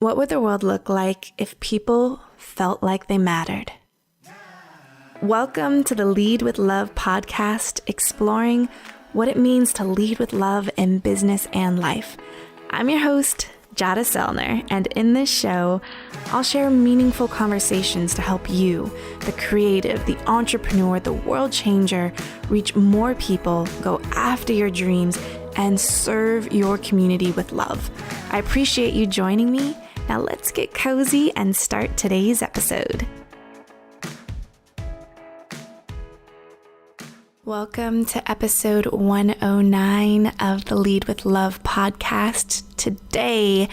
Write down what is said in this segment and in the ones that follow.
What would the world look like if people felt like they mattered? Welcome to the Lead with Love podcast, exploring what it means to lead with love in business and life. I'm your host, Jada Selner, and in this show, I'll share meaningful conversations to help you, the creative, the entrepreneur, the world changer, reach more people, go after your dreams, and serve your community with love. I appreciate you joining me. Now let's get cozy and start today's episode. Welcome to episode 109 of the Lead with Love podcast. Today,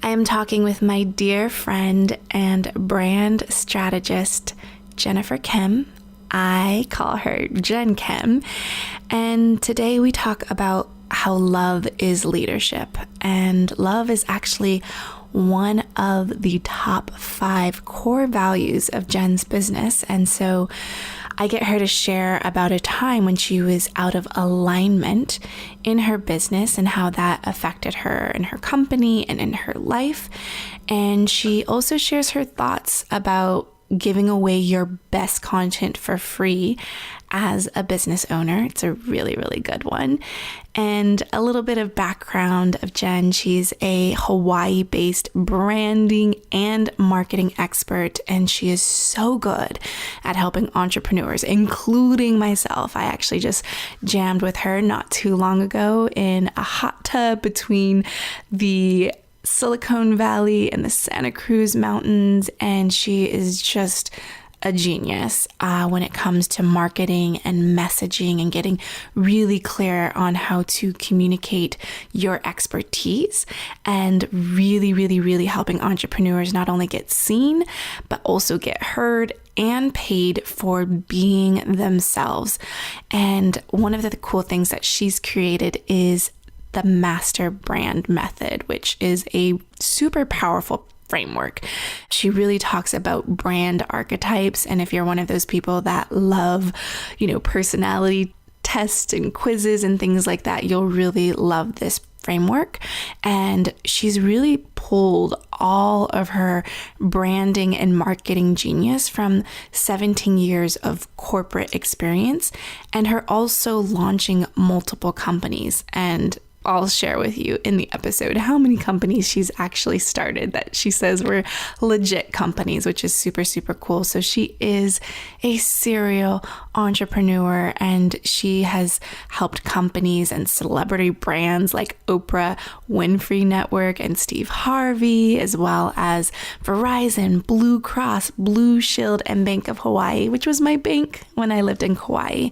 I am talking with my dear friend and brand strategist, Jennifer Kem. I call her Jen Kem. And today we talk about how love is leadership. And love is actually one of the top 5 core values of Jen's business. And so I get her to share about a time when she was out of alignment in her business and how that affected her and her company and in her life. And she also shares her thoughts about giving away your best content for free as a business owner. It's a really, really good one. And a little bit of background of Jen. She's a Hawaii-based branding and marketing expert, and she is so good at helping entrepreneurs, including myself. I actually just jammed with her not too long ago in a hot tub between the Silicon Valley and the Santa Cruz Mountains, and she is just a genius when it comes to marketing and messaging and getting really clear on how to communicate your expertise and really helping entrepreneurs not only get seen, but also get heard and paid for being themselves. And one of the cool things that she's created is the master brand method, which is a super powerful framework. She really talks about brand archetypes. And if you're one of those people that love, personality tests and quizzes and things like that, you'll really love this framework. And she's really pulled all of her branding and marketing genius from 17 years of corporate experience and her also launching multiple companies. And I'll share with you in the episode how many companies she's actually started that she says were legit companies, which is super, super cool. So she is a serial entrepreneur, and she has helped companies and celebrity brands like Oprah Winfrey Network and Steve Harvey, as well as Verizon, Blue Cross, Blue Shield, and Bank of Hawaii, which was my bank when I lived in Kauai.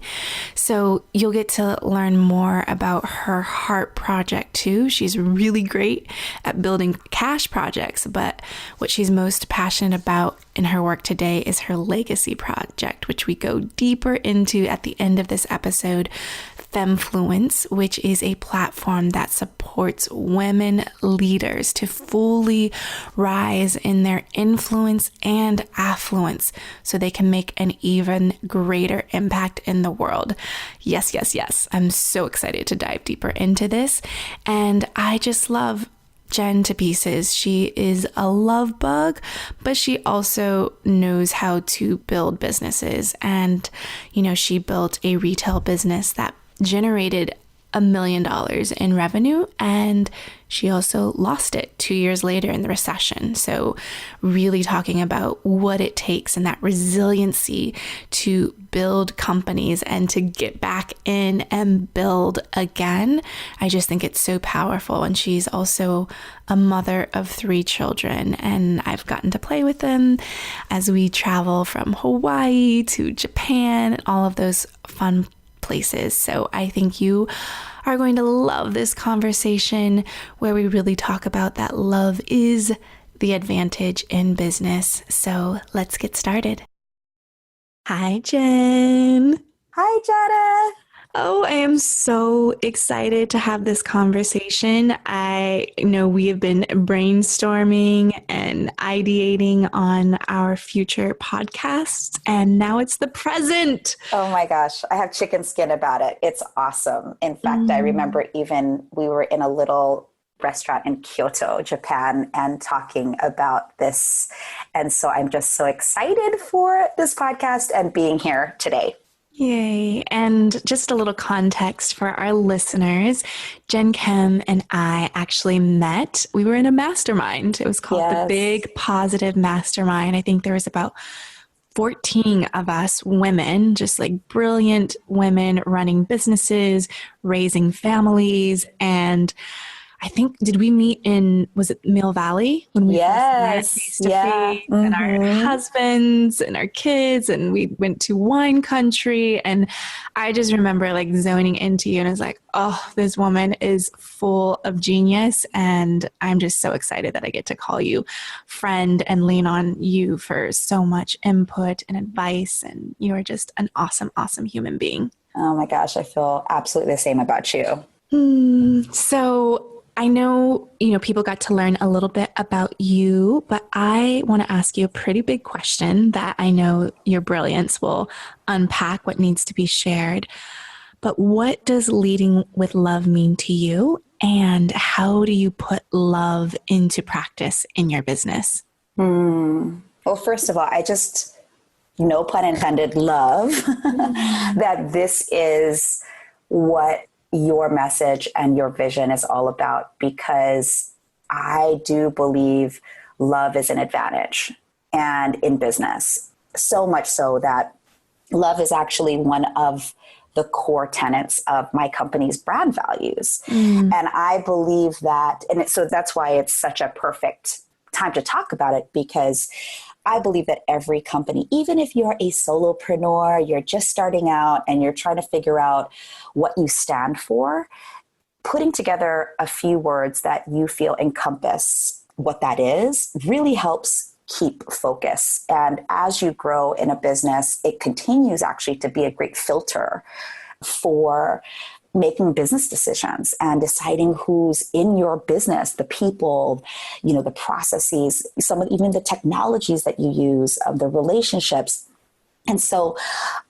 So you'll get to learn more about her heart project too. She's really great at building cash projects, but what she's most passionate about in her work today is her legacy project, which we go deeper into at the end of this episode, Femmefluence, which is a platform that supports women leaders to fully rise in their influence and affluence so they can make an even greater impact in the world. Yes. I'm so excited to dive deeper into this. And I just love Jen to pieces. She is a love bug, but she also knows how to build businesses. And, she built a retail business that generated $1 million in revenue, and she also lost it 2 years later in the recession. So really talking about what it takes and that resiliency to build companies and to get back in and build again. I just think it's so powerful. And she's also a mother of 3 children, and I've gotten to play with them as we travel from Hawaii to Japan and all of those fun places. So I think you are going to love this conversation where we really talk about that love is the advantage in business. So let's get started. Hi, Jen. Hi, Jada. Oh, I am so excited to have this conversation. I know we have been brainstorming and ideating on our future podcasts, and now it's the present. Oh my gosh, I have chicken skin about it. It's awesome. In fact, I remember even we were in a little restaurant in Kyoto, Japan, and talking about this. And so I'm just so excited for this podcast and being here today. Yay. And just a little context for our listeners, Jen Kem and I actually met. We were in a mastermind. It was called the Big Positive Mastermind. I think there was about 14 of us women, just like brilliant women running businesses, raising families. And I think, did we meet was it Mill Valley when we first met face to face, and our husbands and our kids, and we went to wine country. And I just remember like zoning into you, and I was like, oh, this woman is full of genius. And I'm just so excited that I get to call you friend and lean on you for so much input and advice. And you are just an awesome, awesome human being. Oh my gosh, I feel absolutely the same about you. So I know, people got to learn a little bit about you, but I want to ask you a pretty big question that I know your brilliance will unpack what needs to be shared. But what does leading with love mean to you? And how do you put love into practice in your business? Well, first of all, I just, no pun intended, love that this is what your message and your vision is all about, because I do believe love is an advantage, and in business, so much so that love is actually one of the core tenets of my company's brand values. And I believe that, so that's why it's such a perfect time to talk about it, because I believe that every company, even if you're a solopreneur, you're just starting out and you're trying to figure out what you stand for, putting together a few words that you feel encompass what that is really helps keep focus. And as you grow in a business, it continues actually to be a great filter for making business decisions and deciding who's in your business, the people, the processes, even the technologies that you use, the relationships. And so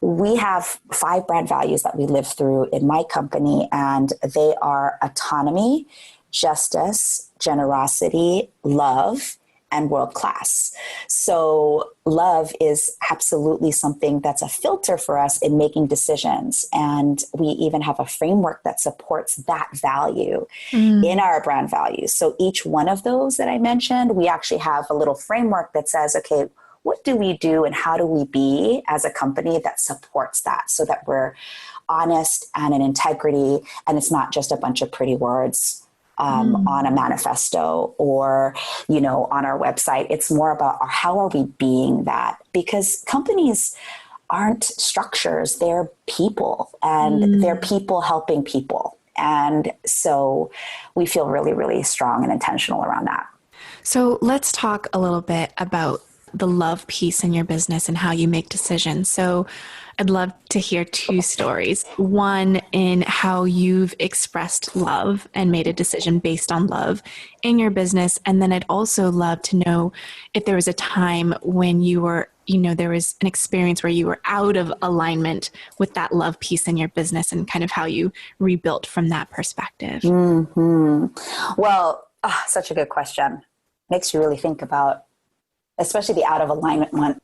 we have 5 brand values that we live through in my company, and they are autonomy, justice, generosity, love, and world-class. So love is absolutely something that's a filter for us in making decisions. And we even have a framework that supports that value in our brand values. So each one of those that I mentioned, we actually have a little framework that says, okay, what do we do and how do we be as a company that supports that, so that we're honest and in integrity, and it's not just a bunch of pretty words on a manifesto or, on our website. It's more about how are we being that? Because companies aren't structures, they're people, and they're people helping people. And so we feel really, really strong and intentional around that. So let's talk a little bit about the love piece in your business and how you make decisions. So I'd love to hear 2 stories. One in how you've expressed love and made a decision based on love in your business. And then I'd also love to know if there was a time when you were, there was an experience where you were out of alignment with that love piece in your business, and kind of how you rebuilt from that perspective. Well, such a good question. Makes you really think about, especially the out of alignment one.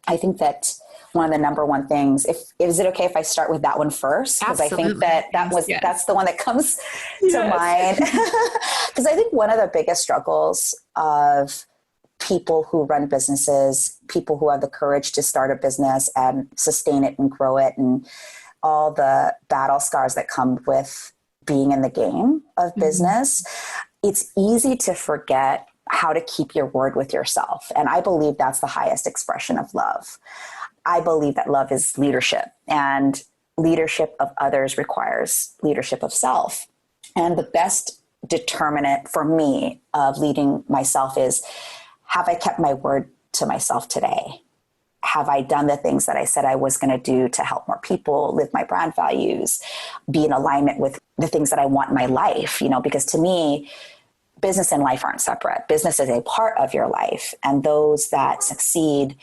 I think that one of the number one things, is it okay if I start with that one first? Because I think that's the one that comes to mind. Because I think one of the biggest struggles of people who run businesses, people who have the courage to start a business and sustain it and grow it, and all the battle scars that come with being in the game of business, it's easy to forget how to keep your word with yourself. And I believe that's the highest expression of love. I believe that love is leadership, and leadership of others requires leadership of self. And the best determinant for me of leading myself is, have I kept my word to myself today? Have I done the things that I said I was going to do to help more people, live my brand values, be in alignment with the things that I want in my life? Because to me, business and life aren't separate. Business is a part of your life, and those that succeed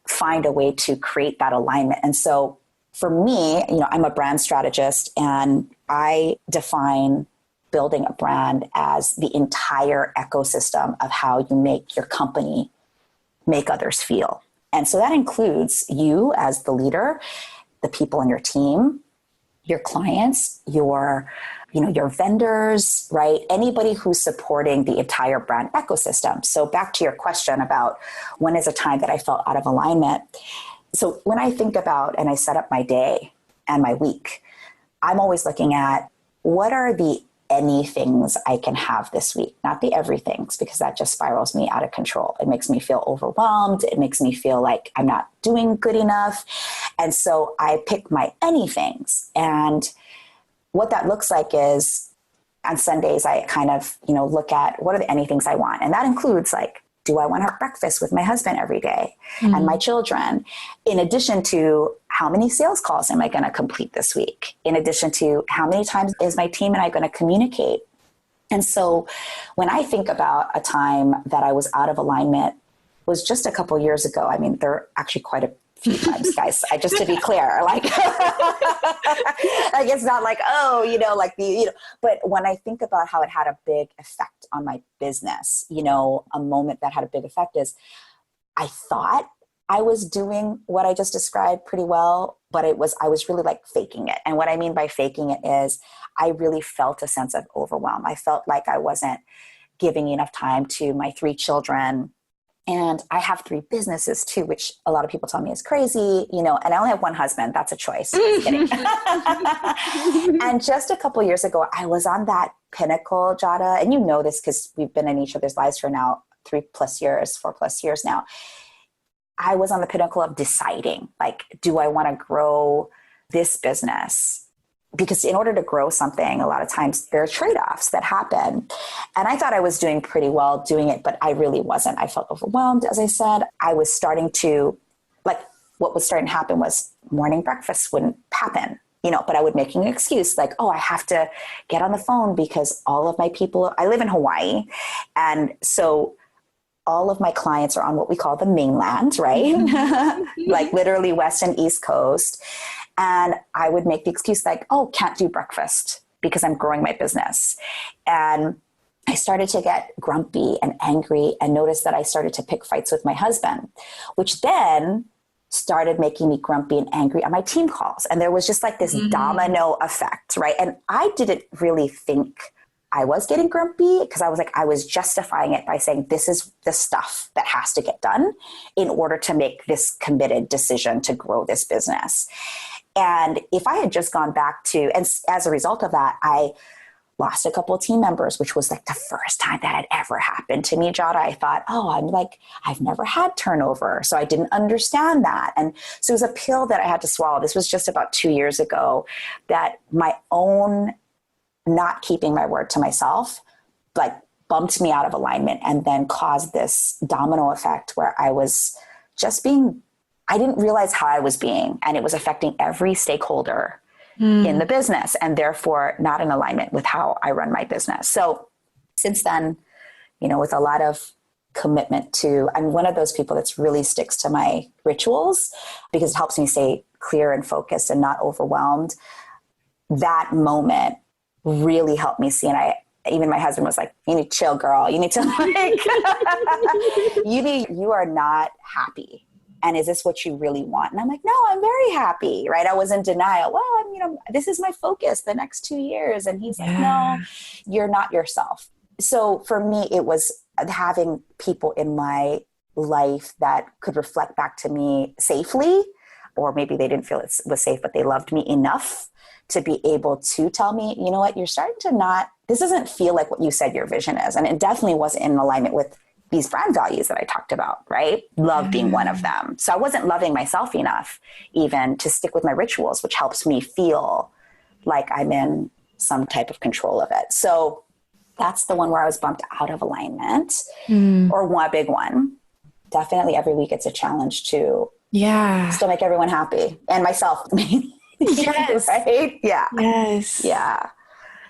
find a way to create that alignment. And so for me, I'm a brand strategist, and I define building a brand as the entire ecosystem of how you make your company make others feel. And so that includes you as the leader, the people in your team, your clients, your vendors, right? Anybody who's supporting the entire brand ecosystem. So back to your question about when is a time that I felt out of alignment. So when I think about and I set up my day and my week, I'm always looking at what are the any things I can have this week, not the everythings, because that just spirals me out of control. It makes me feel overwhelmed. It makes me feel like I'm not doing good enough. And so I pick my anythings. And what that looks like is on Sundays, I kind of, look at what are the anythings I want. And that includes like, do I want to have breakfast with my husband every day and my children? In addition to how many sales calls am I going to complete this week? In addition to how many times is my team and I going to communicate? And so when I think about a time that I was out of alignment was just a couple years ago. I mean, there are actually quite a few times, guys. Just to be clear, like it's not like, but when I think about how it had a big effect on my business, a moment that had a big effect is I thought I was doing what I just described pretty well, but I was really like faking it. And what I mean by faking it is I really felt a sense of overwhelm. I felt like I wasn't giving enough time to my 3 children. And I have 3 businesses too, which a lot of people tell me is crazy, and I only have 1 husband. That's a choice. Just kidding. And just a couple of years ago, I was on that pinnacle, Jada, and you know this because we've been in each other's lives for now 3+ years, 4+ years now. I was on the pinnacle of deciding, like, do I want to grow this business? Because in order to grow something, a lot of times there are trade-offs that happen. And I thought I was doing pretty well doing it, but I really wasn't. I felt overwhelmed, as I said. I was starting to, what was starting to happen was morning breakfast wouldn't happen, but I would make an excuse like, oh, I have to get on the phone because all of my people, I live in Hawaii. And so all of my clients are on what we call the mainland, right? Like literally West and East Coast. And I would make the excuse like, oh, can't do breakfast because I'm growing my business. And I started to get grumpy and angry and noticed that I started to pick fights with my husband, which then started making me grumpy and angry on my team calls. And there was just like this domino effect, right? And I didn't really think I was getting grumpy because I was justifying it by saying, this is the stuff that has to get done in order to make this committed decision to grow this business. And if I had just gone back to, and as a result of that, I lost a couple of team members, which was like the first time that had ever happened to me, Jada. I thought, I've never had turnover. So I didn't understand that. And so it was a pill that I had to swallow. This was just about 2 years ago that my own not keeping my word to myself, bumped me out of alignment and then caused this domino effect where I was just I didn't realize how I was being, and it was affecting every stakeholder in the business and therefore not in alignment with how I run my business. So since then, with a lot of commitment I'm one of those people that really sticks to my rituals because it helps me stay clear and focused and not overwhelmed. That moment really helped me see. And even my husband was like, you need to chill, girl. You need to you are not happy. And is this what you really want? And I'm like, no, I'm very happy, right? I was in denial. Well, this is my focus the next 2 years. And he's like, no, you're not yourself. So for me, it was having people in my life that could reflect back to me safely, or maybe they didn't feel it was safe, but they loved me enough to be able to tell me, you know what, you're starting to this doesn't feel like what you said your vision is. And it definitely wasn't in alignment with these brand values that I talked about, right? Love being one of them. So I wasn't loving myself enough even to stick with my rituals, which helps me feel like I'm in some type of control of it. So that's the one where I was bumped out of alignment or one big one. Definitely every week it's a challenge to still make everyone happy and myself. Yes. Right? Yeah. Yes. Yeah.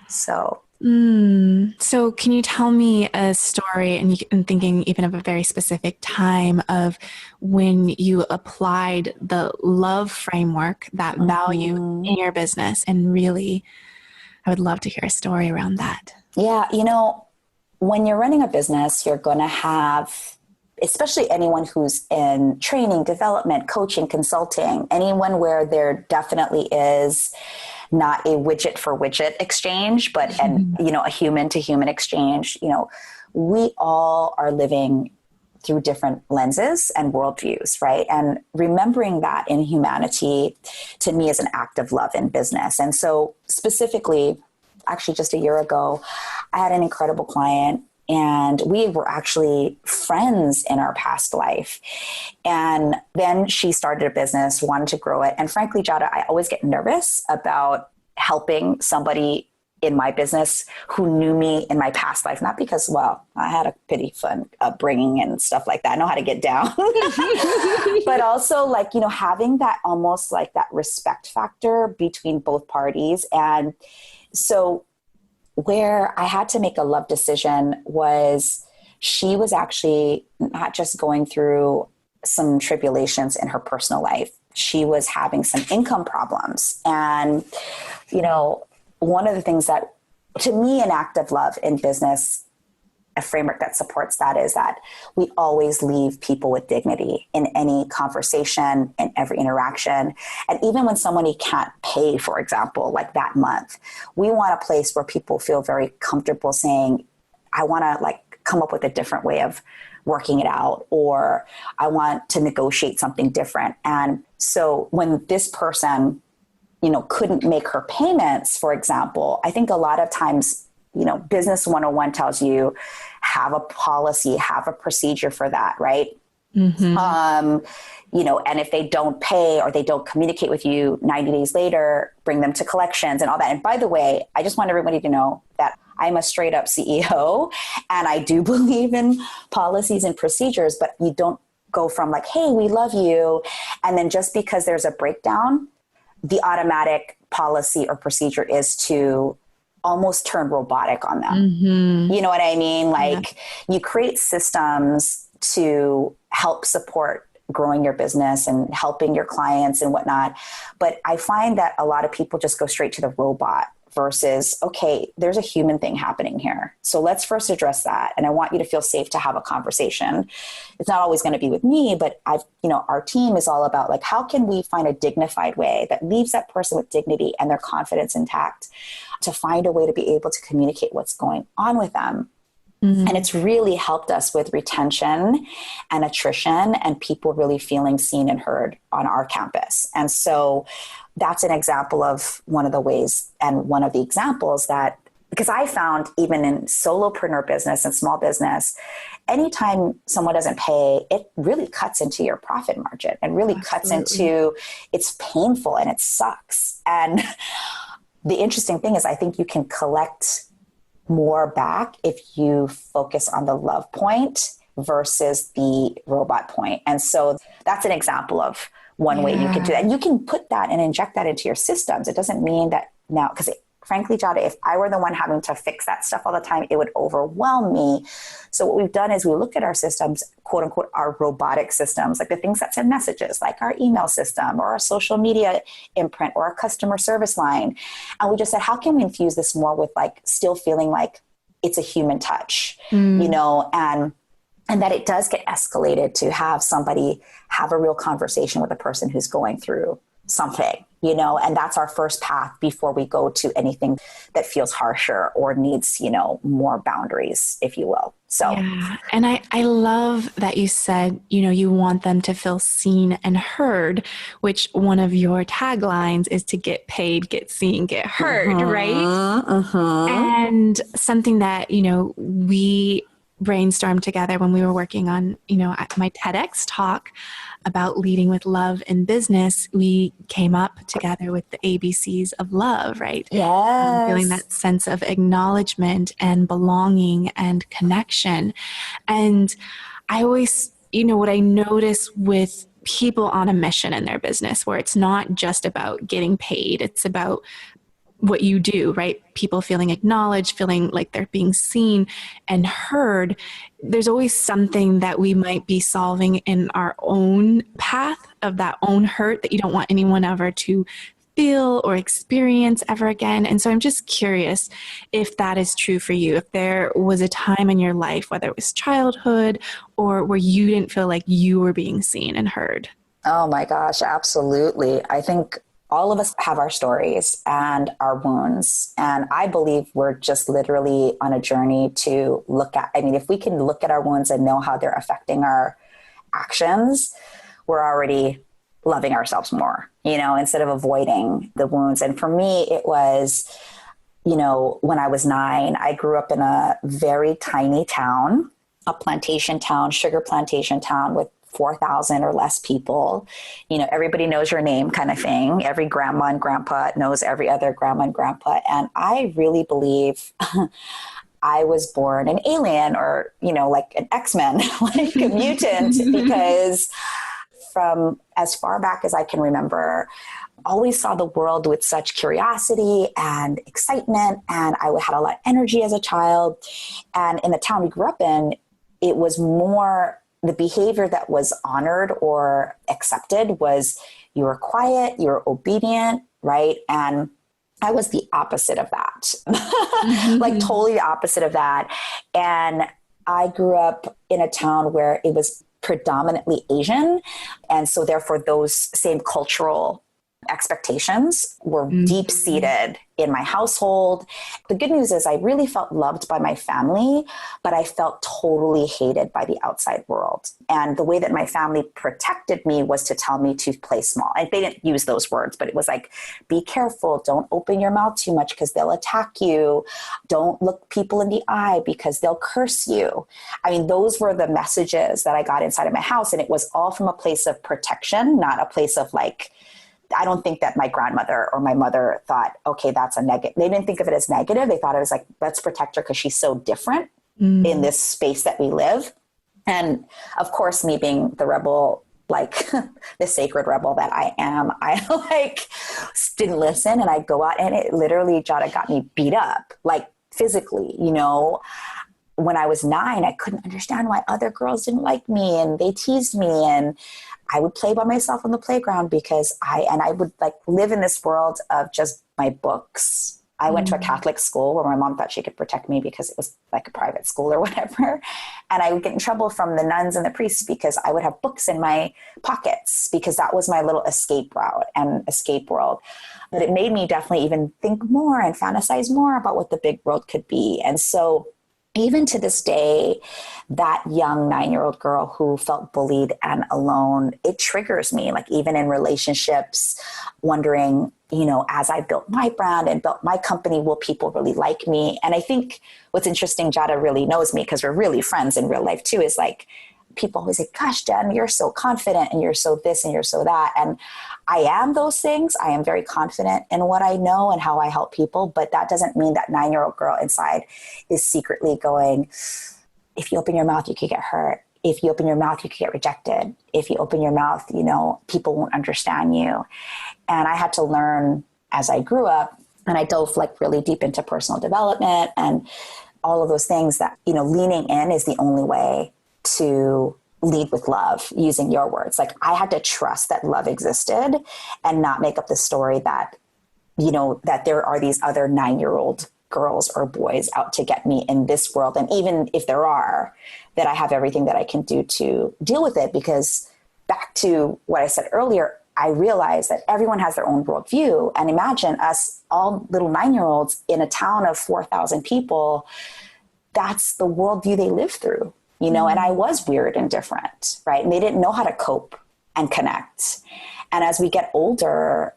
So So can you tell me a story, and I'm thinking even of a very specific time of when you applied the love framework, that value in your business and really I would love to hear a story around that. Yeah. When you're running a business, you're going to have, especially anyone who's in training, development, coaching, consulting, anyone where there definitely is not a widget for widget exchange, but a human to human exchange. We all are living through different lenses and worldviews, right? And remembering that in humanity, to me, is an act of love in business. And so specifically, actually just a year ago, I had an incredible client, and we were actually friends in our past life. And then she started a business, wanted to grow it. And frankly, Jada, I always get nervous about helping somebody in my business who knew me in my past life, not because, well, I had a pretty fun upbringing and stuff like that. I know how to get down, but also having that almost like that respect factor between both parties. And so where I had to make a love decision was she was actually not just going through some tribulations in her personal life. She was having some income problems. And, one of the things that, to me, an act of love in business, a framework that supports that, is that we always leave people with dignity in any conversation, in every interaction. And even when somebody can't pay, for example, like that month, we want a place where people feel very comfortable saying, I want to come up with a different way of working it out, or I want to negotiate something different. And so when this person, couldn't make her payments, for example, I think a lot of times, Business 101 tells you, have a policy, have a procedure for that, right? Mm-hmm. And if they don't pay or they don't communicate with you 90 days later, bring them to collections and all that. And by the way, I just want everybody to know that I'm a straight up CEO, and I do believe in policies and procedures, but you don't go from hey, we love you, and then just because there's a breakdown, the automatic policy or procedure is to almost turn robotic on them. Mm-hmm. You know what I mean? You create systems to help support growing your business and helping your clients and whatnot. But I find that a lot of people just go straight to the robot versus, okay, there's a human thing happening here. So let's first address that. And I want you to feel safe to have a conversation. It's not always going to be with me, but our team is all about how can we find a dignified way that leaves that person with dignity and their confidence intact, to find a way to be able to communicate what's going on with them. Mm-hmm. And it's really helped us with retention and attrition and people really feeling seen and heard on our campus. And so that's an example of one of the ways and one of the examples that, because I found even in solopreneur business and small business, anytime someone doesn't pay, it really cuts into your profit margin and really cuts into, it's painful and it sucks. And the interesting thing is I think you can collect more back if you focus on the love point versus the robot point. And so that's an example of one way you can do that. And you can put that and inject that into your systems. It doesn't mean that now, because frankly, Jada, if I were the one having to fix that stuff all the time, it would overwhelm me. So what we've done is we look at our systems, quote unquote, our robotic systems, like the things that send messages, like our email system or our social media imprint or our customer service line. And we just said, how can we infuse this more with still feeling like it's a human touch, and that it does get escalated to have somebody have a real conversation with a person who's going through something, and that's our first path before we go to anything that feels harsher or needs, more boundaries, if you will. So, yeah. And I love that you said, you want them to feel seen and heard, which one of your taglines is to get paid, get seen, get heard, right? And something that, we brainstormed together when we were working on, my TEDx talk about leading with love in business, we came up together with the ABCs of love, right? Yes. Feeling that sense of acknowledgement and belonging and connection. And I always, what I notice with people on a mission in their business, where it's not just about getting paid, it's about what you do, right? People feeling acknowledged, feeling like they're being seen and heard. There's always something that we might be solving in our own path of that own hurt that you don't want anyone ever to feel or experience ever again. And so I'm just curious if that is true for you, if there was a time in your life, whether it was childhood or where you didn't feel like you were being seen and heard. Oh my gosh, absolutely. I think all of us have our stories and our wounds. And I believe we're just literally on a journey to look at, I mean, if we can look at our wounds and know how they're affecting our actions, we're already loving ourselves more, instead of avoiding the wounds. And for me, it was, when I was 9, I grew up in a very tiny town, a plantation town, sugar plantation town with 4,000 or less people. Everybody knows your name kind of thing. Every grandma and grandpa knows every other grandma and grandpa. And I really believe I was born an alien or, like an X-Men, like a mutant, because from as far back as I can remember, always saw the world with such curiosity and excitement. And I had a lot of energy as a child. And in the town we grew up in, it was more the behavior that was honored or accepted was you were quiet, you were obedient, right? And I was the opposite of that, like totally the opposite of that. And I grew up in a town where it was predominantly Asian. And so therefore those same cultural expectations were deep seated in my household. The good news is I really felt loved by my family, but I felt totally hated by the outside world. And the way that my family protected me was to tell me to play small. And they didn't use those words, but it was like, be careful. Don't open your mouth too much because they'll attack you. Don't look people in the eye because they'll curse you. I mean, those were the messages that I got inside of my house. And it was all from a place of protection, not a place of like, I don't think that my grandmother or my mother thought, okay, that's a negative. They didn't think of it as negative. They thought it was like, let's protect her because she's so different in this space that we live. And of course, me being the rebel, like the sacred rebel that I am, I like didn't listen. And I'd go out and it literally, Jada, got me beat up, like physically, when I was 9, I couldn't understand why other girls didn't like me and they teased me. And I would play by myself on the playground because I would like live in this world of just my books. I went to a Catholic school where my mom thought she could protect me because it was like a private school or whatever. And I would get in trouble from the nuns and the priests because I would have books in my pockets because that was my little escape route and escape world. But it made me definitely even think more and fantasize more about what the big world could be. And so even to this day, that young 9-year-old girl who felt bullied and alone, it triggers me, like even in relationships, wondering, as I built my brand and built my company, will people really like me? And I think what's interesting, Jada really knows me because we're really friends in real life too, is like, people always say, gosh, Jen, you're so confident and you're so this and you're so that. And I am those things. I am very confident in what I know and how I help people. But that doesn't mean that 9-year-old girl inside is secretly going, if you open your mouth, you could get hurt. If you open your mouth, you could get rejected. If you open your mouth, people won't understand you. And I had to learn as I grew up, and I dove like really deep into personal development and all of those things that, leaning in is the only way to lead with love, using your words. Like I had to trust that love existed and not make up the story that, that there are these other 9-year-old girls or boys out to get me in this world. And even if there are, that I have everything that I can do to deal with it. Because back to what I said earlier, I realized that everyone has their own worldview. And imagine us all little 9-year-olds in a town of 4,000 people. That's the worldview they live through. And I was weird and different, right? And they didn't know how to cope and connect. And as we get older,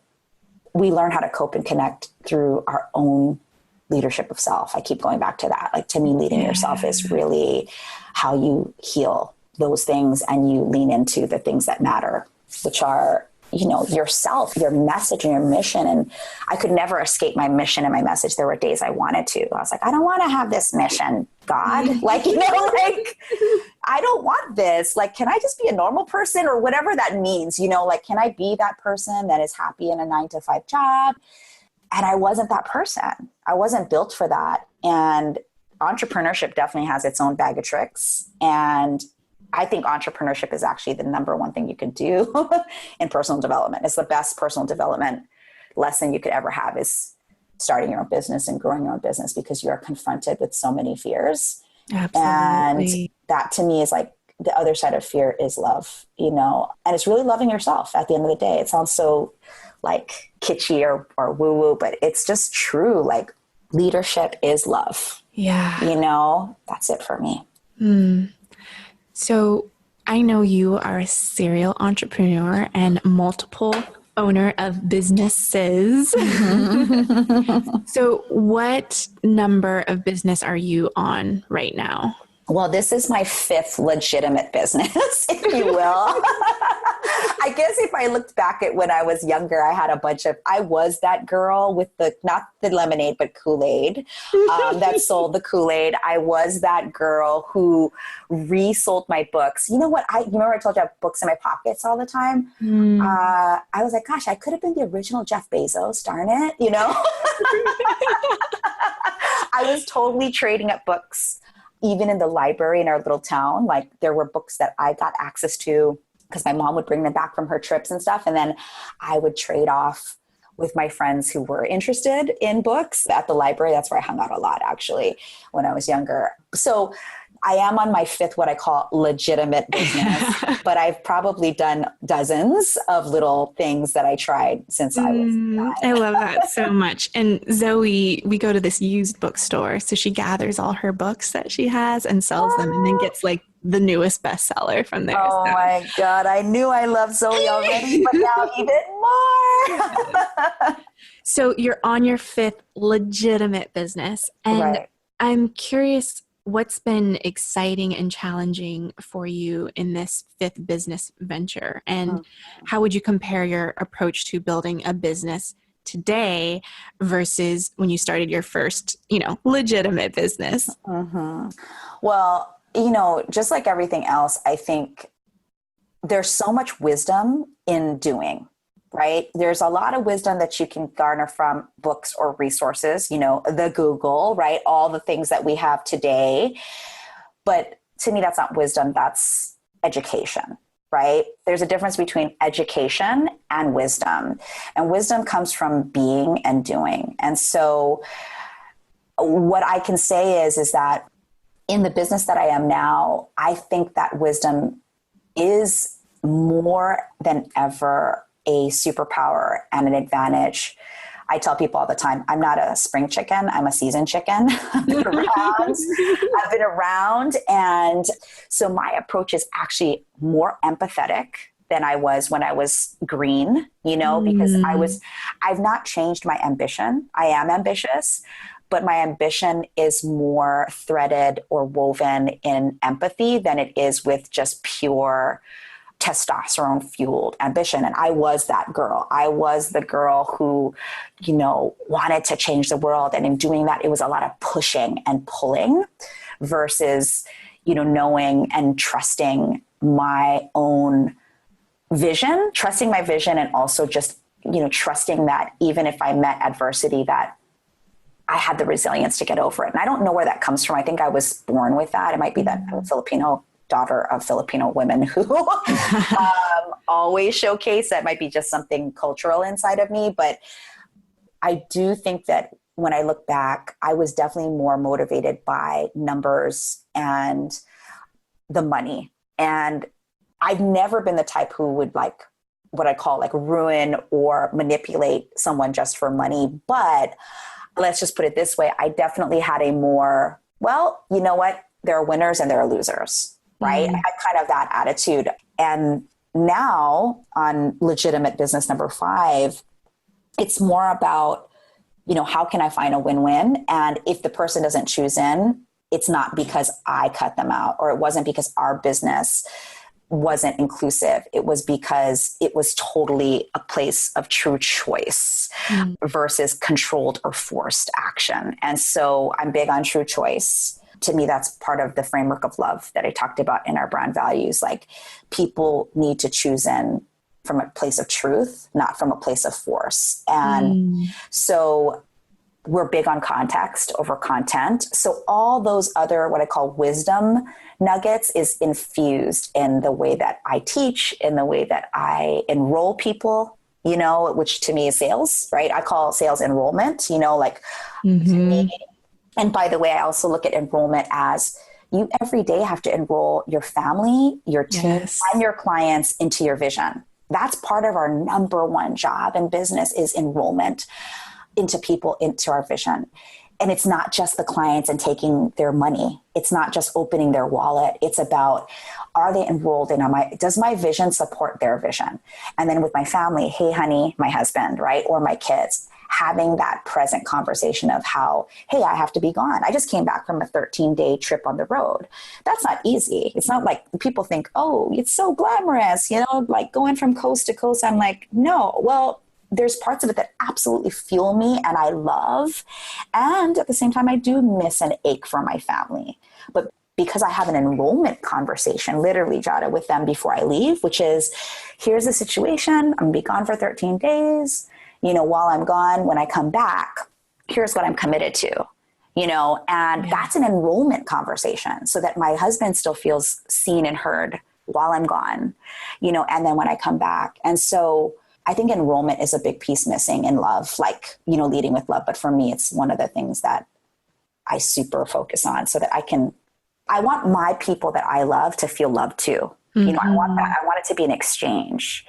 we learn how to cope and connect through our own leadership of self. I keep going back to that. Like to me, leading yourself is really how you heal those things and you lean into the things that matter, which are, yourself, your message and your mission. And I could never escape my mission and my message. There were days I wanted to. I was like, I don't want to have this mission, God. Like, I don't want this. Like, can I just be a normal person or whatever that means? Can I be that person that is happy in a 9-to-5 job? And I wasn't that person. I wasn't built for that. And entrepreneurship definitely has its own bag of tricks. And I think entrepreneurship is actually the number one thing you can do in personal development. It's the best personal development lesson you could ever have is starting your own business and growing your own business, because you are confronted with so many fears. Absolutely. And that to me is like the other side of fear is love, and it's really loving yourself at the end of the day. It sounds so like kitschy or woo woo, but it's just true. Like leadership is love. Yeah. That's it for me. So I know you are a serial entrepreneur and multiple owner of businesses. So what number of business are you on right now? Well, this is my 5th legitimate business, if you will. I guess if I looked back at when I was younger, I was that girl with not the lemonade, but Kool-Aid, that sold the Kool-Aid. I was that girl who resold my books. You know what? Remember I told you I have books in my pockets all the time? I was like, gosh, I could have been the original Jeff Bezos, darn it, I was totally trading up books. Even in the library in our little town, like there were books that I got access to because my mom would bring them back from her trips and stuff. And then I would trade off with my friends who were interested in books at the library. That's where I hung out a lot, actually, when I was younger. So I am on my 5th, what I call legitimate business, but I've probably done dozens of little things that I tried since I was 9. I love that so much. And Zoe, we go to this used bookstore. So she gathers all her books that she has and sells them and then gets like the newest bestseller from there. Oh my God. I knew I loved Zoe already, but now even more. So you're on your 5th legitimate business. And Right. I'm curious, what's been exciting and challenging for you in this 5th business venture? And how would you compare your approach to building a business today versus when you started your first, legitimate business? Well, just like everything else, I think there's so much wisdom in doing, right? There's a lot of wisdom that you can garner from books or resources, the Google, right? All the things that we have today. But to me, that's not wisdom. That's education, right? There's a difference between education and wisdom. And wisdom comes from being and doing. And so what I can say is that in the business that I am now, I think that wisdom is more than ever a superpower and an advantage. I tell people all the time, I'm not a spring chicken, I'm a seasoned chicken. I've been around. And so my approach is actually more empathetic than I was when I was green, because I've not changed my ambition. I am ambitious, but my ambition is more threaded or woven in empathy than it is with just pure testosterone fueled ambition. And I was that girl. I was the girl who, wanted to change the world. And in doing that, it was a lot of pushing and pulling versus, knowing and trusting my own vision, trusting my vision, and also just, trusting that even if I met adversity, that I had the resilience to get over it. And I don't know where that comes from. I think I was born with that. It might be that I'm a Filipino daughter of Filipino women who always showcase that. Might be just something cultural inside of me. But I do think that when I look back, I was definitely more motivated by numbers and the money. And I've never been the type who would what I call ruin or manipulate someone just for money. But let's just put it this way. I definitely had a more, you know what? There are winners and there are losers, right? I had kind of that attitude. And now on legitimate business number 5, it's more about, how can I find a win-win? And if the person doesn't choose in, it's not because I cut them out, or it wasn't because our business wasn't inclusive. It was because it was totally a place of true choice versus controlled or forced action. And so I'm big on true choice. To me, that's part of the framework of love that I talked about in our brand values. People need to choose in from a place of truth, not from a place of force. And so we're big on context over content. So all those other, what I call wisdom nuggets, is infused in the way that I teach, in the way that I enroll people which to me is sales, right? I call sales enrollment, like to me. And by the way, I also look at enrollment as you every day have to enroll your family, your team, and your clients into your vision. That's part of our number one job in business is enrollment into people, into our vision. And it's not just the clients and taking their money. It's not just opening their wallet. It's about, are they enrolled in does my vision support their vision? And then with my family, hey, honey, my husband, right? Or my kids, having that present conversation of how, hey, I have to be gone. I just came back from a 13-day trip on the road. That's not easy. It's not like people think, oh, it's so glamorous, like going from coast to coast. I'm like, no, well, there's parts of it that absolutely fuel me and I love. And at the same time, I do miss and ache for my family. But because I have an enrollment conversation, literally, Jada, with them before I leave, which is, here's the situation. I'm going to be gone for 13 days. While I'm gone, when I come back, here's what I'm committed to, and that's an enrollment conversation so that my husband still feels seen and heard while I'm gone, and then when I come back. And so I think enrollment is a big piece missing in love, like, leading with love. But for me, it's one of the things that I super focus on so that I want my people that I love to feel loved too. I want that. I want it to be an exchange,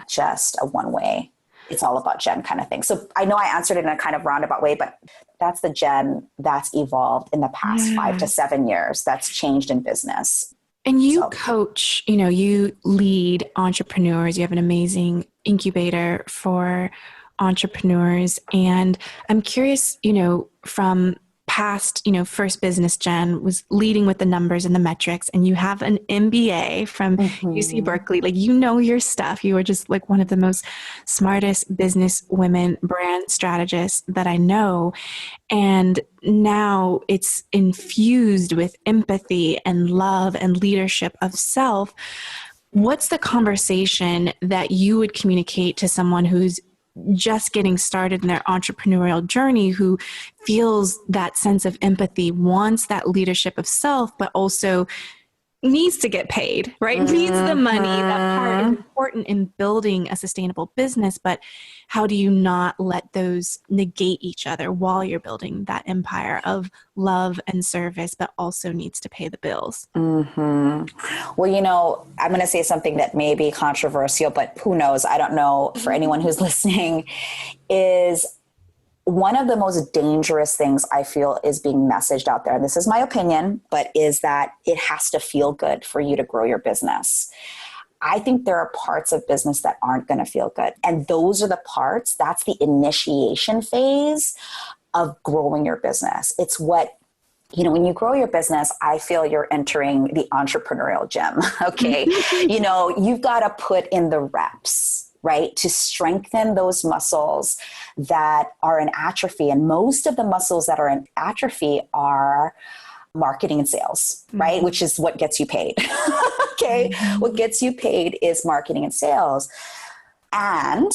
just a one way. It's all about Jen kind of thing. So I know I answered it in a kind of roundabout way, but that's the Jen that's evolved in the past 5 to 7 years. That's changed in business. And you coach, you lead entrepreneurs. You have an amazing incubator for entrepreneurs. And I'm curious, from past, first business, Jen was leading with the numbers and the metrics, and you have an MBA from UC Berkeley. Like, your stuff. You are just like one of the most smartest business women, brand strategists that I know. And now it's infused with empathy and love and leadership of self. What's the conversation that you would communicate to someone who's just getting started in their entrepreneurial journey, who feels that sense of empathy, wants that leadership of self, but also needs to get paid, right? Needs the money. That part is important in building a sustainable business, but how do you not let those negate each other while you're building that empire of love and service, but also needs to pay the bills? Well, I'm going to say something that may be controversial, but who knows? I don't know. For anyone who's listening, is one of the most dangerous things I feel is being messaged out there, and this is my opinion, but is that it has to feel good for you to grow your business. I think there are parts of business that aren't going to feel good. And those are the parts, that's the initiation phase of growing your business. It's what, when you grow your business, I feel you're entering the entrepreneurial gym. Okay. You've got to put in the reps, right? To strengthen those muscles that are in atrophy. And most of the muscles that are in atrophy are marketing and sales, right? Which is what gets you paid. Okay. What gets you paid is marketing and sales. And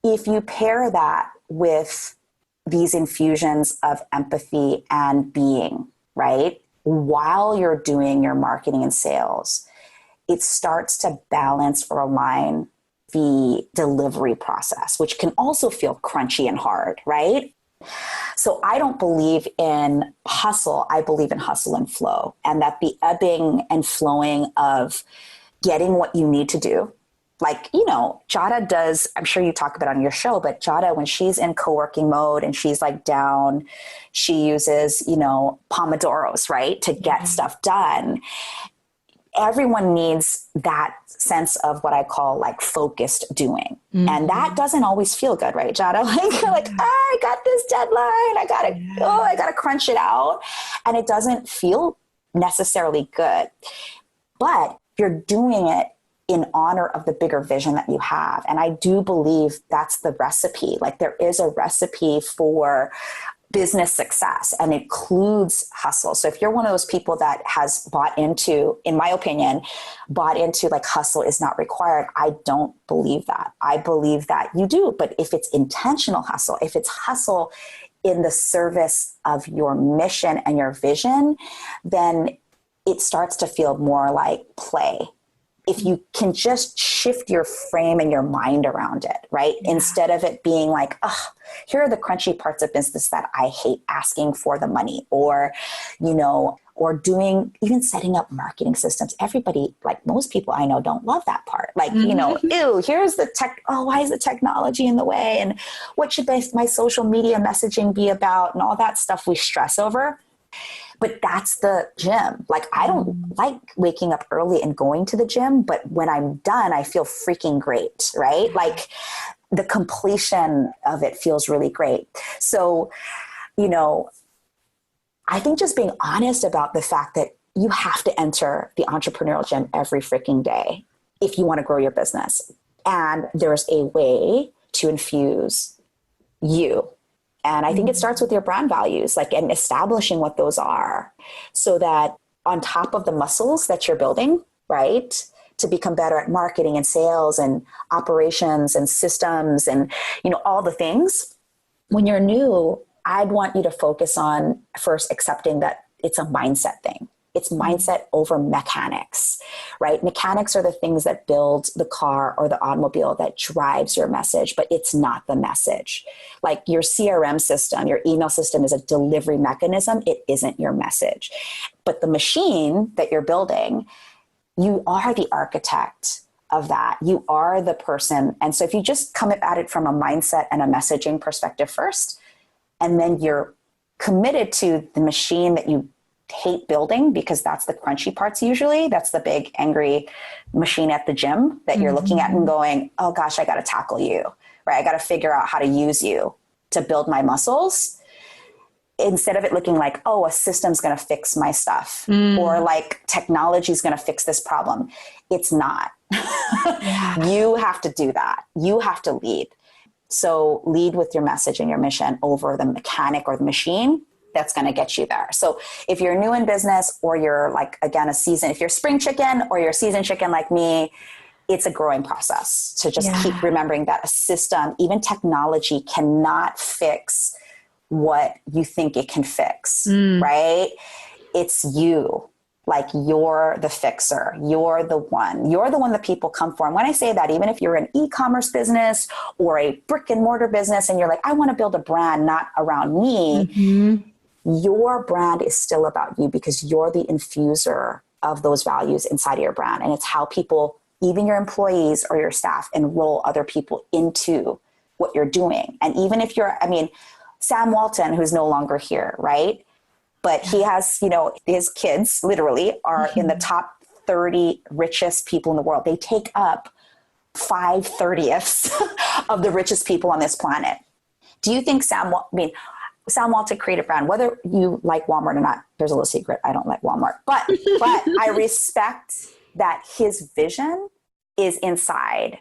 if you pair that with these infusions of empathy and being, right? While you're doing your marketing and sales, it starts to balance or align the delivery process, which can also feel crunchy and hard, right? So I don't believe in hustle. I believe in hustle and flow, and that the ebbing and flowing of getting what you need to do. Like, Jada does, I'm sure you talk about it on your show, but Jada, when she's in co-working mode and she's like down, she uses, Pomodoros, right? To get stuff done. Everyone needs that sense of what I call like focused doing. And that doesn't always feel good, right, Jada? Like, I got this deadline. I got to crunch it out. And it doesn't feel necessarily good, but you're doing it in honor of the bigger vision that you have. And I do believe that's the recipe. Like, there is a recipe for business success, and it includes hustle. So if you're one of those people that has bought into, in my opinion, like hustle is not required, I don't believe that. I believe that you do, but if it's intentional hustle, if it's hustle in the service of your mission and your vision, then it starts to feel more like play. if you can just shift your frame and your mind around it, right? Yeah. Instead of it being like, oh, here are the crunchy parts of business that I hate, asking for the money, or, or doing, even setting up marketing systems. Everybody, like most people I know, don't love that part. Like, ew, here's the tech. Oh, why is the technology in the way? And what should my social media messaging be about? And all that stuff we stress over. But that's the gym. Like, I don't like waking up early and going to the gym, but when I'm done, I feel freaking great, right? Like, the completion of it feels really great. So, I think just being honest about the fact that you have to enter the entrepreneurial gym every freaking day if you want to grow your business. And there's a way to infuse you. And I think it starts with your brand values, like, and establishing what those are, so that on top of the muscles that you're building, right, to become better at marketing and sales and operations and systems and, all the things, when you're new, I'd want you to focus on first accepting that it's a mindset thing. It's mindset over mechanics, right? Mechanics are the things that build the car or the automobile that drives your message, but it's not the message. Like, your CRM system, your email system is a delivery mechanism. It isn't your message. But the machine that you're building, you are the architect of that. You are the person. And so if you just come at it from a mindset and a messaging perspective first, and then you're committed to the machine that you hate building, because that's the crunchy parts usually. That's the big angry machine at the gym that you're looking at and going, oh gosh, I got to tackle you, right? I got to figure out how to use you to build my muscles. Instead of it looking like, oh, a system's going to fix my stuff, or like technology is going to fix this problem. It's not. Yeah. You have to do that. You have to lead. So lead with your message and your mission over the mechanic or the machine that's going to get you there. So if you're new in business, or you're like, again, if you're spring chicken or you're seasoned chicken like me, it's a growing process. So just keep remembering that a system, even technology, cannot fix what you think it can fix, right? It's you. Like, you're the fixer. You're the one that people come for. And when I say that, even if you're an e-commerce business or a brick and mortar business and you're like, I want to build a brand not around me, your brand is still about you, because you're the infuser of those values inside of your brand. And it's how people, even your employees or your staff, enroll other people into what you're doing. And even if Sam Walton, who's no longer here, right? But he has, his kids literally are in the top 30 richest people in the world. They take up 5/30 of the richest people on this planet. Do you think Sam Walton created a brand, whether you like Walmart or not? There's a little secret. I don't like Walmart, but I respect that his vision is inside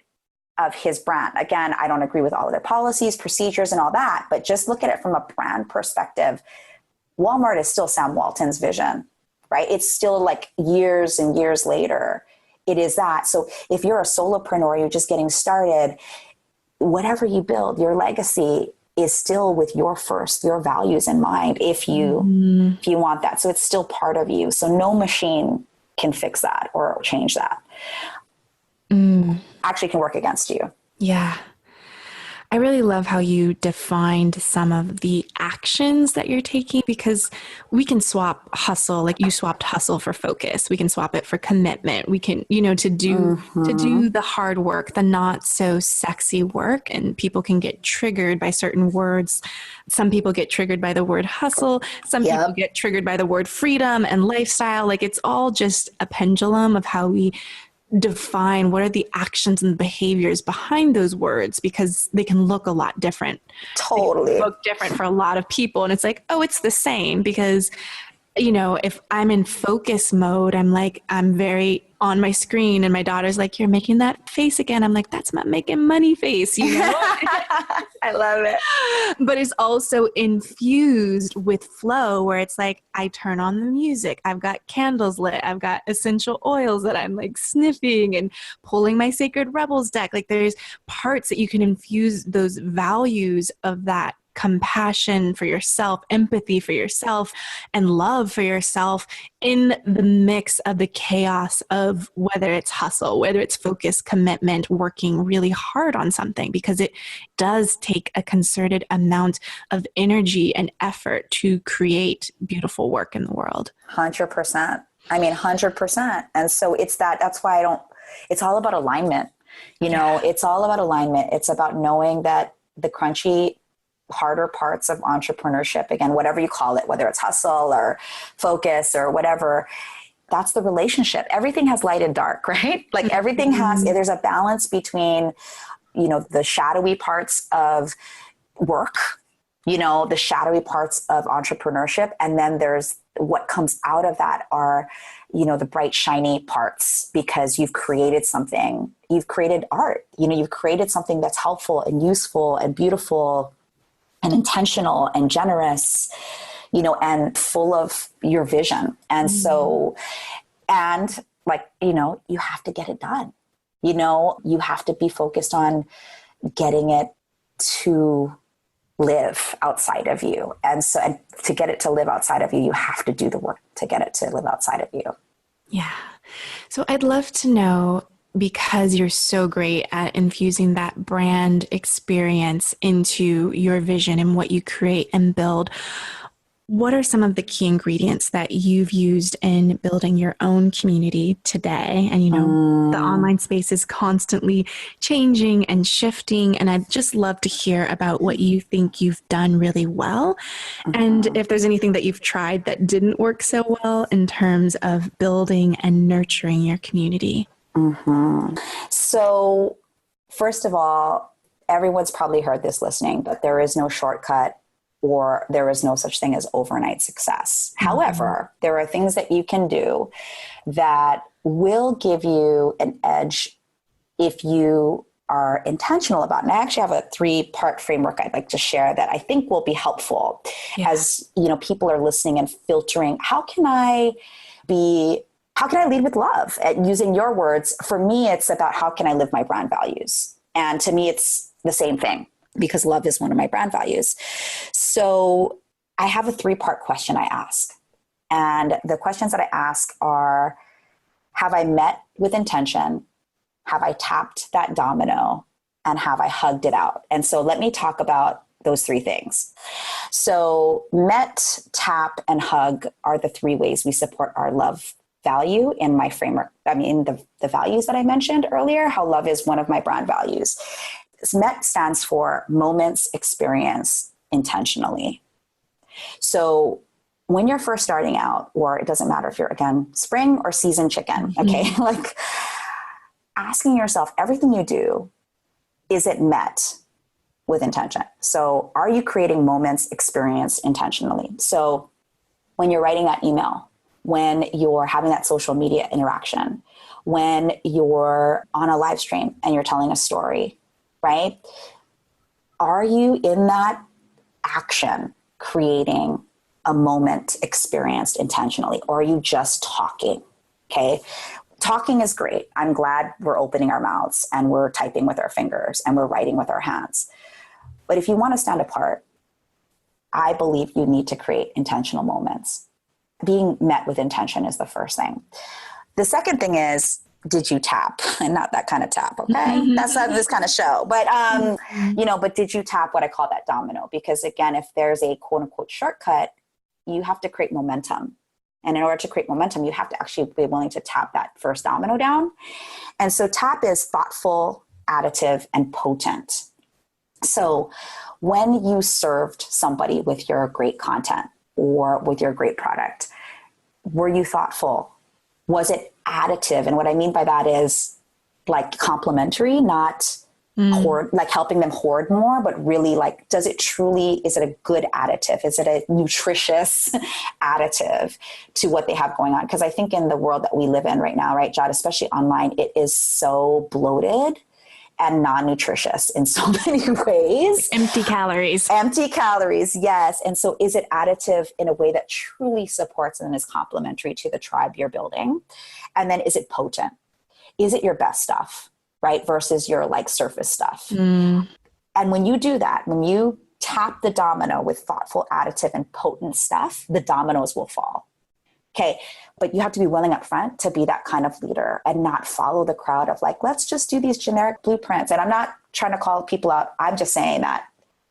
of his brand. Again, I don't agree with all of their policies, procedures, and all that, but just look at it from a brand perspective. Walmart is still Sam Walton's vision, right? It's still like years and years later. It is that. So if you're a solopreneur, you're just getting started, whatever you build, your legacy is still with your values in mind, if you want that. So it's still part of you. So no machine can fix that or change that. Actually can work against you. Yeah. I really love how you defined some of the actions that you're taking, because we can swap hustle, like you swapped hustle for focus. We can swap it for commitment. We can, to do the hard work, the not so sexy work, and people can get triggered by certain words. Some people get triggered by the word hustle. Some people get triggered by the word freedom and lifestyle. Like, it's all just a pendulum of how we define what are the actions and behaviors behind those words, because they can look a lot different. Totally. They look different for a lot of people. And it's like, oh, it's the same, because, if I'm in focus mode, I'm very on my screen, and my daughter's like, you're making that face again. I'm like, that's not making money face, I love it. But it's also infused with flow, where it's like, I turn on the music. I've got candles lit. I've got essential oils that I'm like sniffing and pulling my Sacred Rebels deck. Like, there's parts that you can infuse those values of that compassion for yourself, empathy for yourself, and love for yourself in the mix of the chaos of whether it's hustle, whether it's focus, commitment, working really hard on something, because it does take a concerted amount of energy and effort to create beautiful work in the world. 100%. I mean, 100%. And so that's why it's all about alignment. It's all about alignment. It's about knowing that the crunchy, harder parts of entrepreneurship, again, whatever you call it, whether it's hustle or focus or whatever, that's the relationship. Everything has light and dark, right? Like everything there's a balance between, the shadowy parts of work, the shadowy parts of entrepreneurship. And then there's what comes out of that are, the bright, shiny parts, because you've created something, you've created art, you've created something that's helpful and useful and beautiful and intentional and generous, and full of your vision. And so, and like, you have to get it done. You have to be focused on getting it to live outside of you. And to get it to live outside of you, you have to do the work to get it to live outside of you. Yeah. So I'd love to know, because you're so great at infusing that brand experience into your vision and what you create and build, what are some of the key ingredients that you've used in building your own community today? And, the online space is constantly changing and shifting. And I'd just love to hear about what you think you've done really well. And if there's anything that you've tried that didn't work so well in terms of building and nurturing your community. So first of all, everyone's probably heard this listening, but there is no shortcut, or there is no such thing as overnight success. However, there are things that you can do that will give you an edge if you are intentional about. And I actually have a 3-part framework I'd like to share that I think will be helpful as, people are listening and filtering. How can I lead with love? Using your words, for me, it's about how can I live my brand values? And to me, it's the same thing, because love is one of my brand values. So I have a 3-part question I ask. And the questions that I ask are, have I met with intention? Have I tapped that domino? And have I hugged it out? And so let me talk about those 3 things. So met, tap, and hug are the 3 ways we support our love value in my framework. I mean, the values that I mentioned earlier, how love is one of my brand values. MET stands for moments experienced intentionally. So when you're first starting out, or it doesn't matter if you're, again, spring or seasoned chicken, okay? Like asking yourself, everything you do, is it met with intention? So are you creating moments experienced intentionally? So when you're writing that email, when you're having that social media interaction, when you're on a live stream and you're telling a story, right? Are you in that action creating a moment experienced intentionally, or are you just talking? Okay. Talking is great. I'm glad we're opening our mouths and we're typing with our fingers and we're writing with our hands. But if you want to stand apart, I believe you need to create intentional moments. Being met with intention is the first thing. The second thing is, did you tap? And not that kind of tap, okay? That's not this kind of show. But, but did you tap what I call that domino? Because again, if there's a quote unquote shortcut, you have to create momentum. And in order to create momentum, you have to actually be willing to tap that first domino down. And so tap is thoughtful, additive, and potent. So when you served somebody with your great content or with your great product, were you thoughtful? Was it additive? And what I mean by that is like complementary, not hoard, like helping them hoard more, but really like, is it a good additive? Is it a nutritious additive to what they have going on? Because I think in the world that we live in right now, right, Jod, especially online, it is so bloated and non-nutritious in so many ways. Empty calories. Empty calories, yes. And so is it additive in a way that truly supports and is complementary to the tribe you're building? And then is it potent? Is it your best stuff, right? Versus your like surface stuff. And when you do that, when you tap the domino with thoughtful, additive, and potent stuff, the dominoes will fall. Okay. But you have to be willing up front to be that kind of leader and not follow the crowd of like, let's just do these generic blueprints. And I'm not trying to call people out. I'm just saying that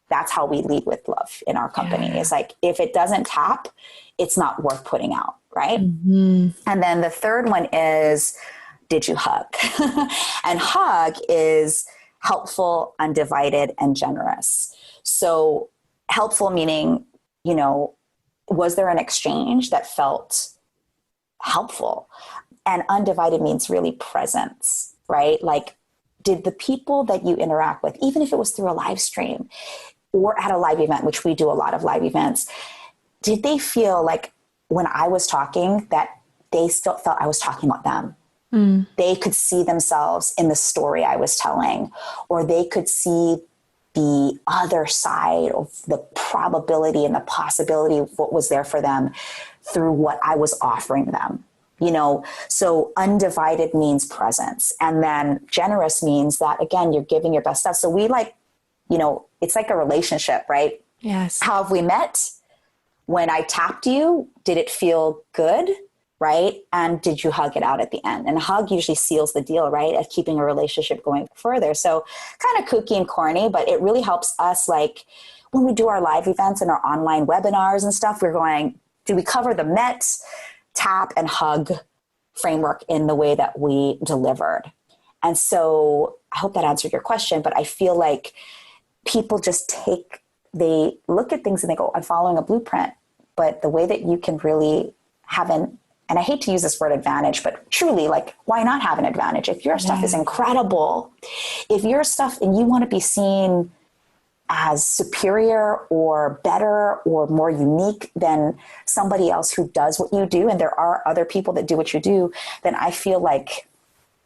that's how we lead with love in our company. It's like, if it doesn't tap, it's not worth putting out. Right. And then the third one is, did you hug? And hug is helpful, undivided, and generous. So helpful meaning, was there an exchange that felt helpful? And undivided means really presence, right? Like, did the people that you interact with, even if it was through a live stream or at a live event, which we do a lot of live events, did they feel like when I was talking that they still felt I was talking about them? They could see themselves in the story I was telling, or they could see the other side of the probability and the possibility of what was there for them through what I was offering them. So undivided means presence. And then generous means that, again, you're giving your best stuff. So we it's like a relationship, right? Yes. How have we met? When I tapped you, did it feel good? Right? And did you hug it out at the end? And a hug usually seals the deal, right? Of keeping a relationship going further. So kind of kooky and corny, but it really helps us, like when we do our live events and our online webinars and stuff, we're going, do we cover the MET, tap, and hug framework in the way that we delivered? And so I hope that answered your question, but I feel like people just they look at things and they go, I'm following a blueprint, but the way that you can really have and I hate to use this word advantage, but truly, like, why not have an advantage? If your stuff is incredible, if your stuff and you want to be seen as superior or better or more unique than somebody else who does what you do, and there are other people that do what you do, then I feel like,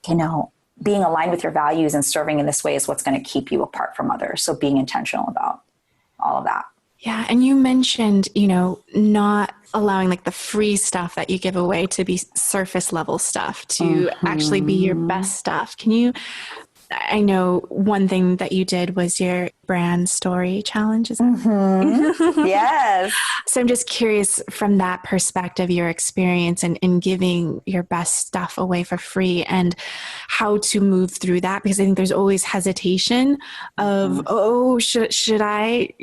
being aligned with your values and serving in this way is what's going to keep you apart from others. So being intentional about all of that. Yeah. And you mentioned, not allowing like the free stuff that you give away to be surface level stuff, to actually be your best stuff. I know one thing that you did was your brand story challenge. Yes. So I'm just curious from that perspective, your experience in giving your best stuff away for free and how to move through that, because I think there's always hesitation of, should I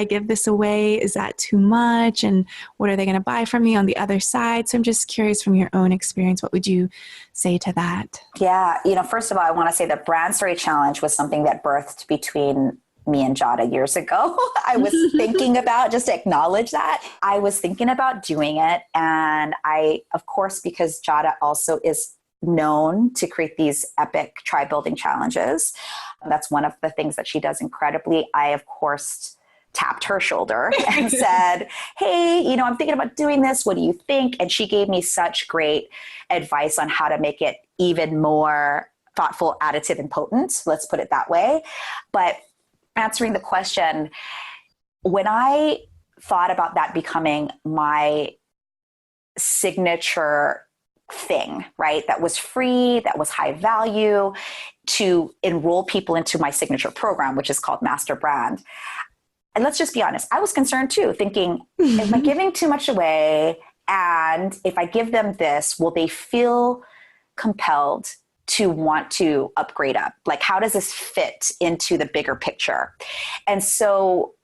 give this away? Is that too much? And what are they going to buy from me on the other side? So I'm just curious from your own experience, what would you say to that? Yeah. First of all, I want to say the brand story challenge was something that birthed between me and Jada years ago. I was thinking about, just to acknowledge that, I was thinking about doing it. And I, of course, because Jada also is known to create these epic tribe building challenges. That's one of the things that she does incredibly. I, of course, tapped her shoulder and said, hey, I'm thinking about doing this. What do you think? And she gave me such great advice on how to make it even more thoughtful, additive, and potent. Let's put it that way. But answering the question, when I thought about that becoming my signature thing, right? That was free, that was high value, to enroll people into my signature program, which is called Master Brand. And let's just be honest, I was concerned too, thinking, am I giving too much away? And if I give them this, will they feel compelled to want to upgrade up? Like, how does this fit into the bigger picture? And so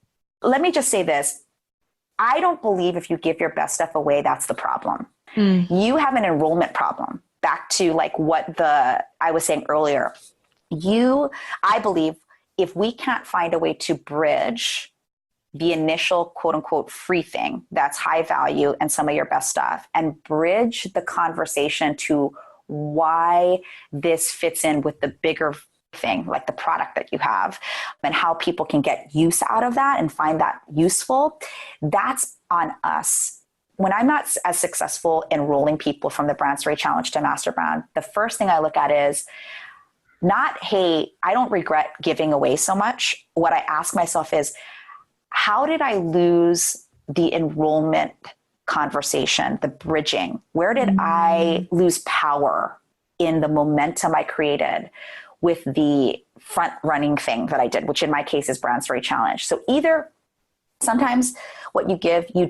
let me just say this. I don't believe if you give your best stuff away, that's the problem. You have an enrollment problem. Back to like what I was saying earlier. I believe if we can't find a way to bridge the initial quote unquote free thing that's high value and some of your best stuff, and bridge the conversation to why this fits in with the bigger thing, like the product that you have, and how people can get use out of that and find that useful, that's on us. When I'm not as successful in rolling people from the Brand Story Challenge to Master Brand, the first thing I look at is not, hey, I don't regret giving away so much. What I ask myself is, how did I lose the enrollment conversation, the bridging? Where did I lose power in the momentum I created? with the front running thing that I did, which in my case is Brand Story Challenge. So either sometimes what you give, you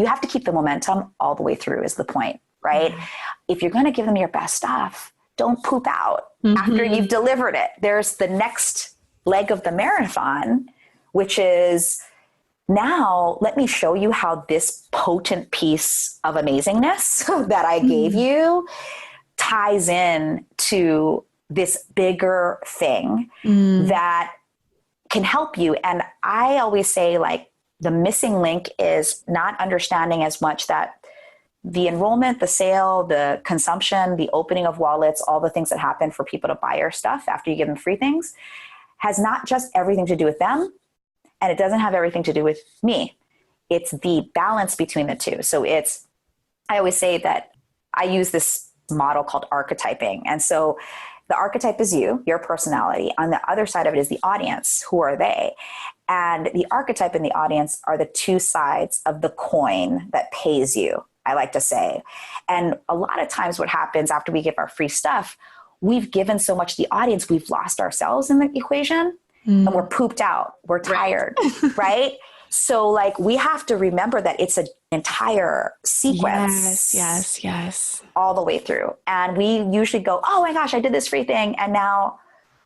have to keep the momentum all the way through is the point, right? Mm-hmm. If you're going to give them your best stuff, don't poop out after you've delivered it. There's the next leg of the marathon, which is, now let me show you how this potent piece of amazingness that I gave you ties in to this bigger thing that can help you. And I always say, like, the missing link is not understanding as much that the enrollment, the sale, the consumption, the opening of wallets, all the things that happen for people to buy your stuff after you give them free things, has not just everything to do with them, and it doesn't have everything to do with me. It's the balance between the two. So I always say that I use this model called archetyping. And so the archetype is you, your personality. On the other side of it is the audience. Who are they? And the archetype and the audience are the two sides of the coin that pays you, I like to say. And a lot of times what happens after we give our free stuff, we've given so much to the audience, we've lost ourselves in the equation. And we're pooped out. We're tired, right? So like, we have to remember that it's an entire sequence. Yes. All the way through. And we usually go, oh my gosh, I did this free thing. And now,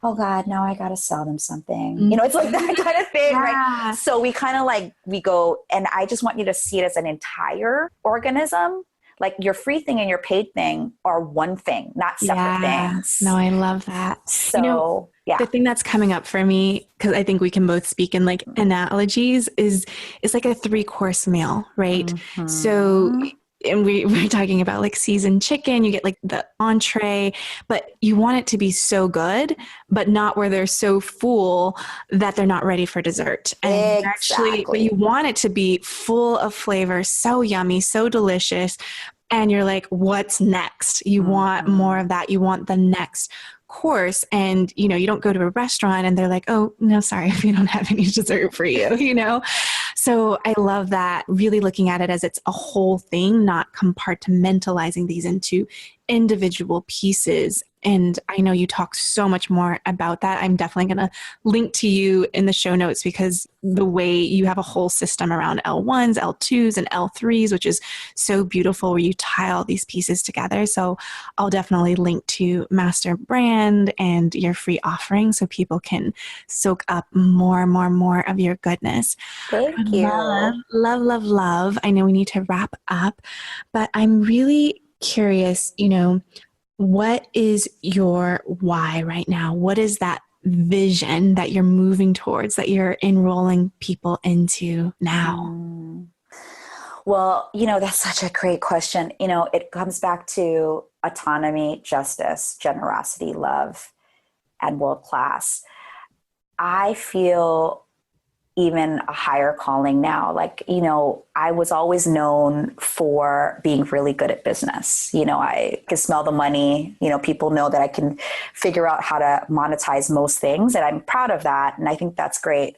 oh God, now I got to sell them something. It's like that kind of thing, right? So we kind of like, we go, and I just want you to see it as an entire organism. Like, your free thing and your paid thing are one thing, not separate things. No, I love that. So the thing that's coming up for me, because I think we can both speak in like analogies, is like a 3-course meal, right? Mm-hmm. So, and we're talking about like seasoned chicken, you get like the entree, but you want it to be so good, but not where they're so full that they're not ready for dessert. And actually, but you want it to be full of flavor, so yummy, so delicious. And you're like, what's next? You want more of that. You want the next course. And, you don't go to a restaurant and they're like, oh, no, sorry, we don't have any dessert for you, So I love that, really looking at it as it's a whole thing, not compartmentalizing these into individual pieces. And I know you talk so much more about that. I'm definitely going to link to you in the show notes, because the way you have a whole system around L1s, L2s, and L3s, which is so beautiful, where you tie all these pieces together. So I'll definitely link to Master Brand and your free offering so people can soak up more of your goodness. Thank you. Love. I know we need to wrap up, but I'm really curious, what is your why right now? What is that vision that you're moving towards, that you're enrolling people into now? Well, that's such a great question. It comes back to autonomy, justice, generosity, love, and world class. I feel even a higher calling now. Like, I was always known for being really good at business. I can smell the money. People know that I can figure out how to monetize most things, and I'm proud of that. And I think that's great.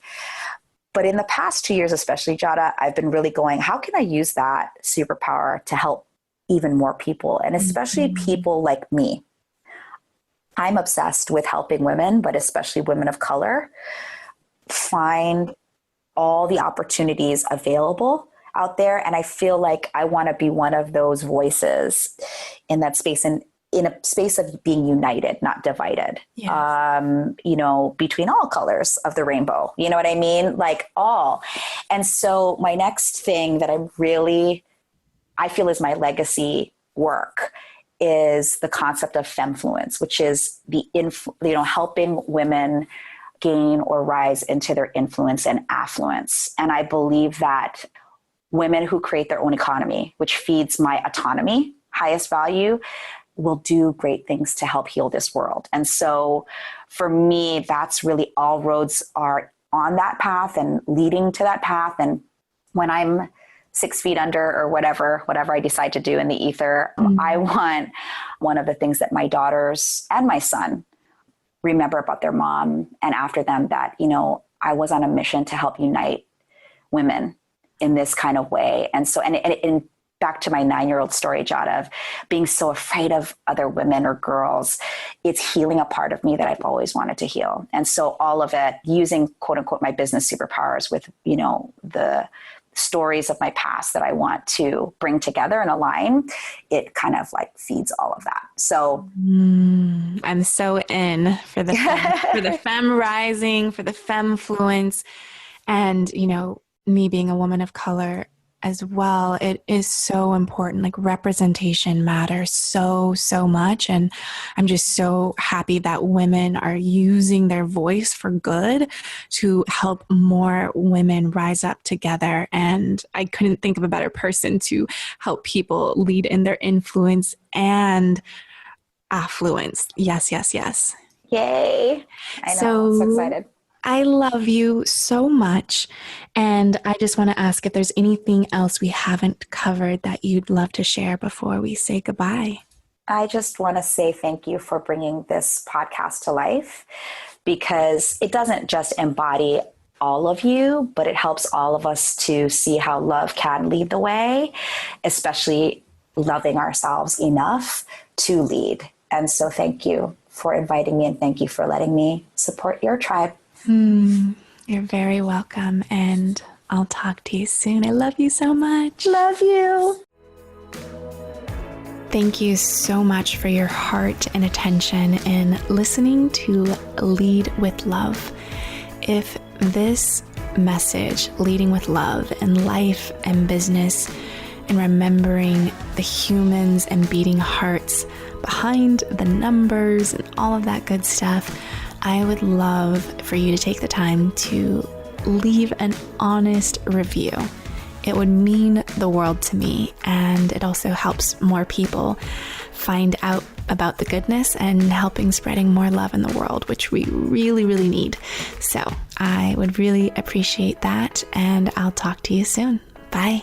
But in the past 2 years, especially, Jada, I've been really going, how can I use that superpower to help even more people? And especially people like me. I'm obsessed with helping women, but especially women of color, find all the opportunities available out there. And I feel like I want to be one of those voices in that space, and in a space of being united, not divided, between all colors of the rainbow. You know what I mean? Like all. And so my next thing that I feel is my legacy work is the concept of Femmefluence, which is helping women gain or rise into their influence and affluence. And I believe that women who create their own economy, which feeds my autonomy, highest value, will do great things to help heal this world. And so for me, that's really, all roads are on that path and leading to that path. And when I'm 6 feet under or whatever I decide to do in the ether, I want one of the things that my daughters and my son remember about their mom and after them, that, I was on a mission to help unite women in this kind of way. And so, and back to my 9-year-old story, Jot, of being so afraid of other women or girls, it's healing a part of me that I've always wanted to heal. And so all of it, using quote unquote my business superpowers with, the stories of my past that I want to bring together and align, it kind of like feeds all of that. So I'm so in for the for the femme rising, for the Femmefluence, and me being a woman of color as well. It is so important. Like, representation matters so much, and I'm just so happy that women are using their voice for good to help more women rise up together. And I couldn't think of a better person to help people lead in their influence and affluence. Yes. yay. I know. I'm so excited. I love you so much. And I just want to ask if there's anything else we haven't covered that you'd love to share before we say goodbye. I just want to say thank you for bringing this podcast to life, because it doesn't just embody all of you, but it helps all of us to see how love can lead the way, especially loving ourselves enough to lead. And so thank you for inviting me, and thank you for letting me support your tribe. You're very welcome, and I'll talk to you soon. I love you so much. Love you. Thank you so much for your heart and attention in listening to Lead with Love. If this message, leading with love in life and business, and remembering the humans and beating hearts behind the numbers and all of that good stuff, I would love for you to take the time to leave an honest review. It would mean the world to me, and it also helps more people find out about the goodness and helping spreading more love in the world, which we really need. So I would really appreciate that, and I'll talk to you soon. Bye.